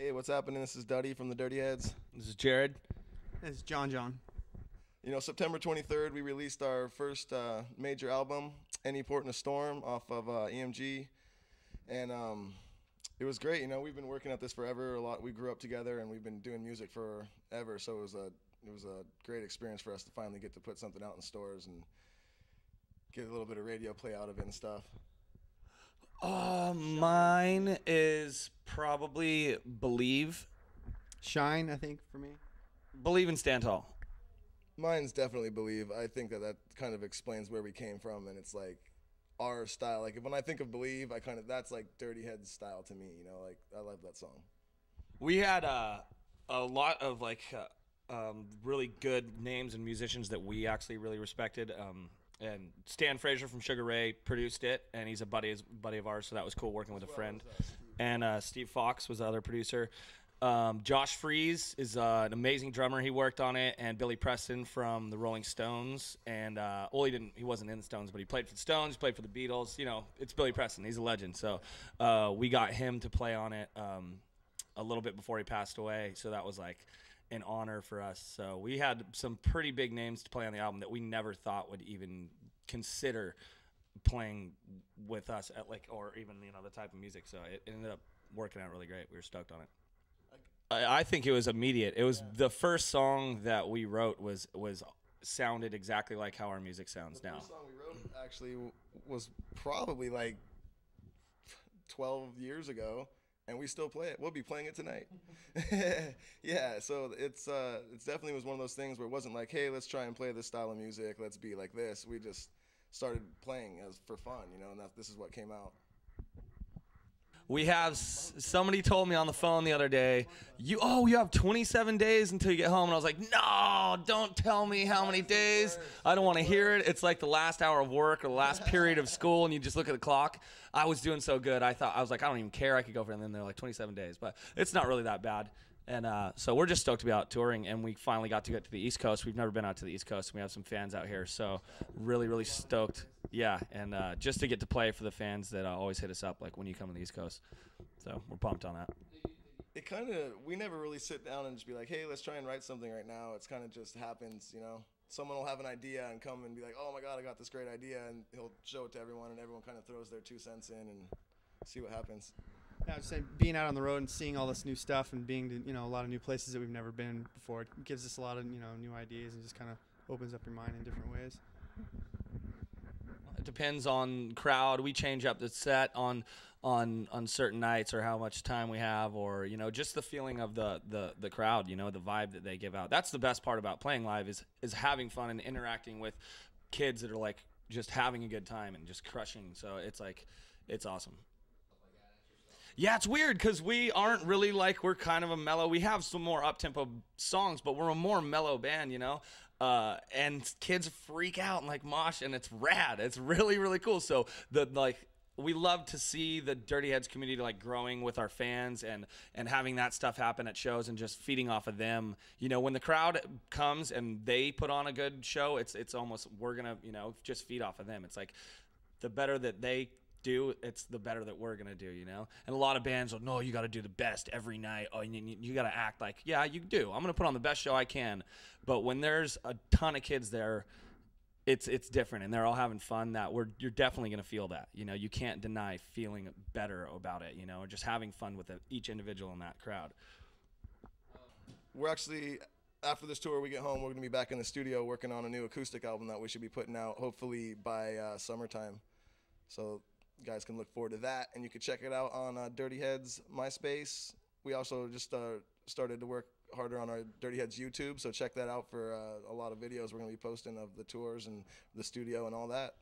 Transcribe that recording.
Hey, what's happening? This is Duddy from the Dirty Heads. This is Jared. It's John. You know, September 23rd, we released our first major album, Any Port in a Storm, off of EMG. And it was great. You know, we've been working at this forever. We grew up together, and we've been doing music forever. So it was a great experience for us to finally get to put something out in stores and get a little bit of radio play out of it and stuff. Mine is probably Believe. Shine, I think, for me. Believe and Stand Tall. Mine's definitely Believe. I think that kind of explains where we came from, and it's like our style. Like when I think of Believe, that's like Dirty Heads style to me. You know, like I love that song. We had a lot of really good names and musicians that we actually really respected. And Stan Fraser from Sugar Ray produced it, and he's a buddy of ours, so that was cool working with a friend. And Steve Fox was the other producer. Josh Freese is an amazing drummer. He worked on it, and Billy Preston from the Rolling Stones. And he wasn't in the Stones, but he played for the Stones, played for the Beatles. You know, it's Billy Preston. He's a legend. So we got him to play on it a little bit before he passed away. So that was like an honor for us. So we had some pretty big names to play on the album that we never thought would even consider playing with us at or even the type of music. So it ended up working out really great. We were stoked on it. I think it was immediate. It was the first song that we wrote was sounded exactly like how our music sounds now. The first song we wrote actually was probably like 12 years ago, and we still play it. We'll be playing it tonight. Yeah, so it's definitely was one of those things where it wasn't like, hey, let's try and play this style of music. Let's be like this. We just started playing for fun, and this is what came out. We have somebody told me on the phone the other day, you have 27 days until you get home, and I was like, no, don't tell me how many days. I don't want to hear it. It's like the last hour of work or the last period of school, and you just look at the clock. I was doing so good. I was like, I don't even care. I could go for it. And then they're like 27 days, but it's not really that bad. And so we're just stoked to be out touring, and we finally got to get to the East Coast. We've never been out to the East Coast, and we have some fans out here, so really, really stoked. Yeah, and just to get to play for the fans that always hit us up, like when you come to the East Coast. So we're pumped on that. We never really sit down and just be like, hey, let's try and write something right now. It's kind of just happens, Someone will have an idea and come and be like, oh my God, I got this great idea, and he'll show it to everyone, and everyone kind of throws their 2 cents in and see what happens. Yeah, I was saying, being out on the road and seeing all this new stuff and being to, a lot of new places that we've never been before, it gives us a lot of, new ideas and just kind of opens up your mind in different ways. It depends on crowd. We change up the set on certain nights or how much time we have, or just the feeling of the crowd, the vibe that they give out. That's the best part about playing live is having fun and interacting with kids that are like just having a good time and just crushing. So it's awesome. Yeah, it's weird because we aren't really we're kind of a mellow. We have some more up-tempo songs, but we're a more mellow band, and kids freak out and mosh, and it's rad. It's really, really cool. So we love to see the Dirty Heads community growing with our fans and having that stuff happen at shows and just feeding off of them. When the crowd comes and they put on a good show, it's almost we're gonna just feed off of them. It's like the better that they do, it's the better that we're gonna do, And a lot of bands will, no, you got to do the best every night. Oh, you got to act like, yeah, you do. I'm gonna put on the best show I can. But when there's a ton of kids there, it's different, and they're all having fun. You're definitely gonna feel that. You can't deny feeling better about it. Or just having fun with each individual in that crowd. We're actually, after this tour, we get home, we're gonna be back in the studio working on a new acoustic album that we should be putting out hopefully by summertime. So you guys can look forward to that, and you can check it out on Dirty Heads MySpace. We also just started to work harder on our Dirty Heads YouTube, so check that out for a lot of videos we're going to be posting of the tours and the studio and all that.